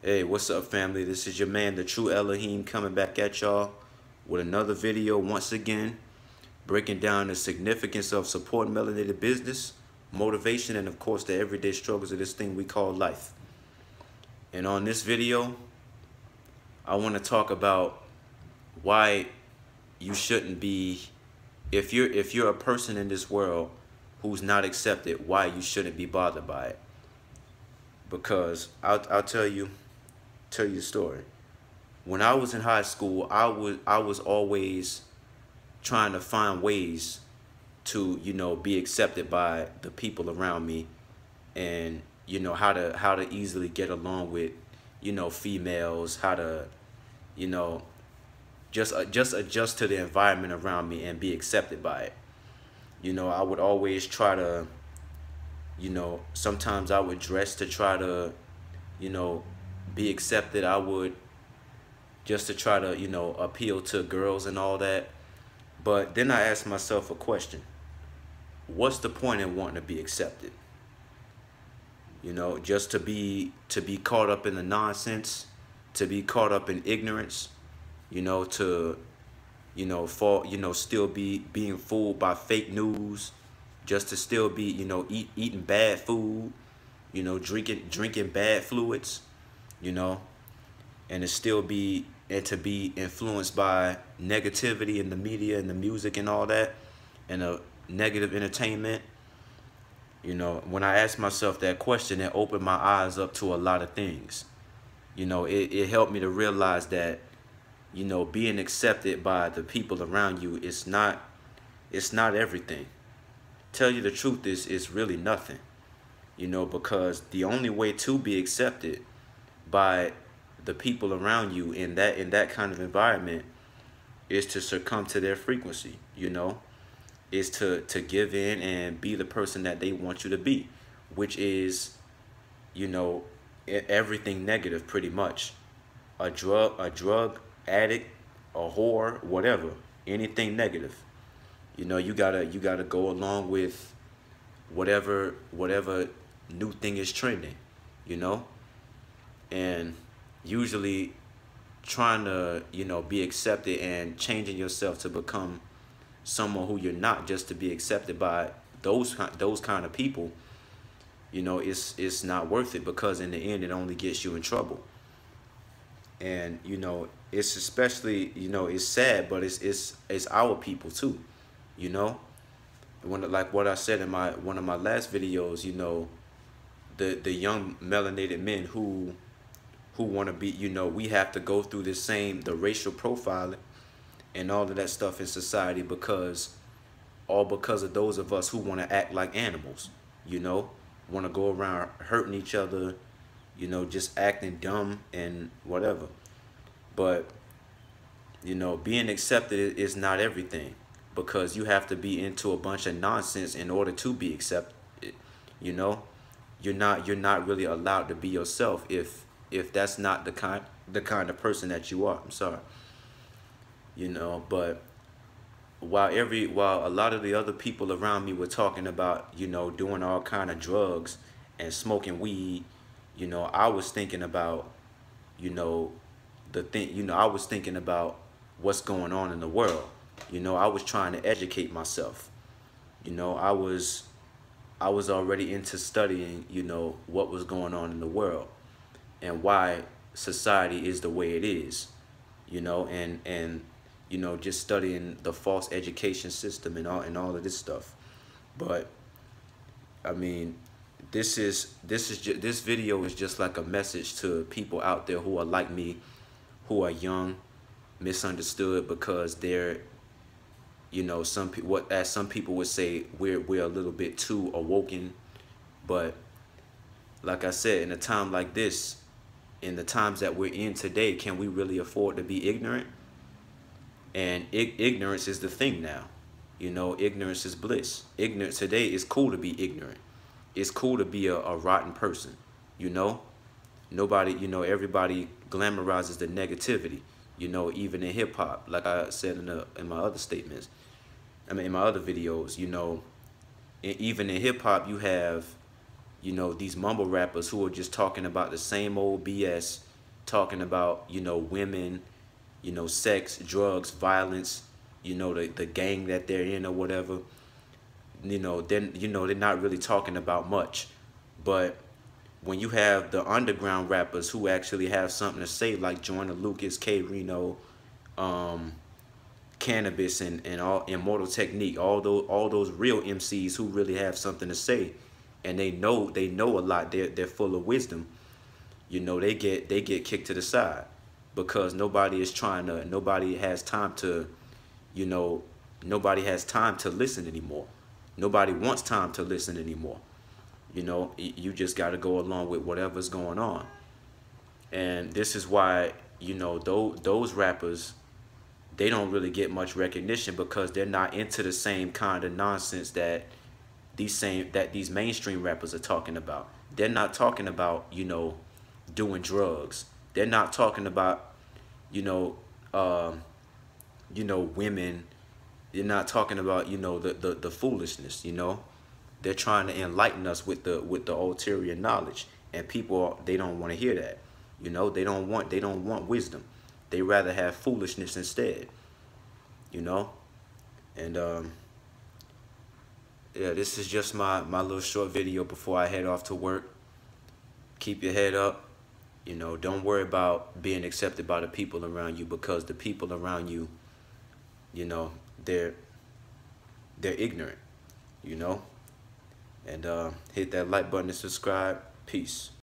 Hey, what's up, family? This is your man, the True Elohim, coming back at y'all with another video once again, breaking down the significance of supporting melanated business, motivation, and of course, the everyday struggles of this thing we call life. And on this video, I want to talk about why you shouldn't be, if you're a person in this world who's not accepted, why you shouldn't be bothered by it. Because I'll tell you a story. When I was in high school, I was always trying to find ways to, be accepted by the people around me, and how to easily get along with, females, how to, you know, just adjust to the environment around me and be accepted by it. I would always try to, sometimes I would dress to try to, you know, be accepted. I would just to try to, appeal to girls and all that. But then I asked myself a question. What's the point in wanting to be accepted? Just to be caught up in the nonsense, to be caught up in ignorance, to fall, still be being fooled by fake news, just to still be, eating bad food, drinking bad fluids, you know, and to be influenced by negativity in the media and the music and all that, and negative entertainment. When I asked myself that question, it opened my eyes up to a lot of things. It helped me to realize that, being accepted by the people around you it's not everything. Tell you the truth, is really nothing. Because the only way to be accepted by the people around you in that kind of environment is to succumb to their frequency, is to give in and be the person that they want you to be, which is, everything negative pretty much. A drug addict, a whore, whatever, anything negative. You gotta go along with whatever new thing is trending, you know? And usually trying to, be accepted and changing yourself to become someone who you're not, just to be accepted by those kind of people, it's not worth it, because in the end it only gets you in trouble. And it's especially, it's sad, but it's our people too, you know. Like what I said in one of my last videos, the young melanated men who want to be, we have to go through the racial profiling and all of that stuff in society, because of those of us who want to act like animals, want to go around hurting each other, just acting dumb and whatever. But, being accepted is not everything, because you have to be into a bunch of nonsense in order to be accepted. You know, you're not really allowed to be yourself if that's not the kind of person that you are. I'm sorry. But while a lot of the other people around me were talking about, doing all kind of drugs and smoking weed, I was thinking about, I was thinking about what's going on in the world. I was trying to educate myself. I was already into studying, what was going on in the world and why society is the way it is, and just studying the false education system and all of this stuff. But I mean, this video is just like a message to people out there who are like me, who are young, misunderstood, because they're, some people, as some people would say, we're a little bit too awoken. But like I said, in a time like this, in the times that we're in today, can we really afford to be ignorant? And ignorance is the thing now. Ignorance is bliss. Ignorance today is cool to be ignorant. It's cool to be a rotten person. Nobody, everybody glamorizes the negativity. Even in hip hop, like I said in my other statements, in my other videos, even in hip hop, you have, these mumble rappers who are just talking about the same old BS, talking about, you know, women, you know, sex, drugs, violence, you know, the gang that they're in or whatever. You know, then, you know, they're not really talking about much. But when you have the underground rappers who actually have something to say, like Joyner Lucas, K Reno, um, Cannabis, and all Immortal Technique, all those real MCs who really have something to say, and they know a lot. They're full of wisdom. You know, they get kicked to the side because nobody has time to, you know, nobody has time to listen anymore. Nobody wants time to listen anymore. You know, you just got to go along with whatever's going on. And this is why, you know, those rappers, they don't really get much recognition because they're not into the same kind of nonsense that these mainstream rappers are talking about. They're not talking about, you know, doing drugs. They're not talking about, you know, women. They're not talking about, you know, the foolishness, you know. They're trying to enlighten us with the ulterior knowledge, and people, they don't want to hear that. You know, they don't want wisdom. They rather have foolishness instead. You know, and yeah, this is just my little short video before I head off to work. Keep your head up. You know, don't worry about being accepted by the people around you, because the people around you, you know, they're ignorant. You know, and hit that like button and subscribe. Peace.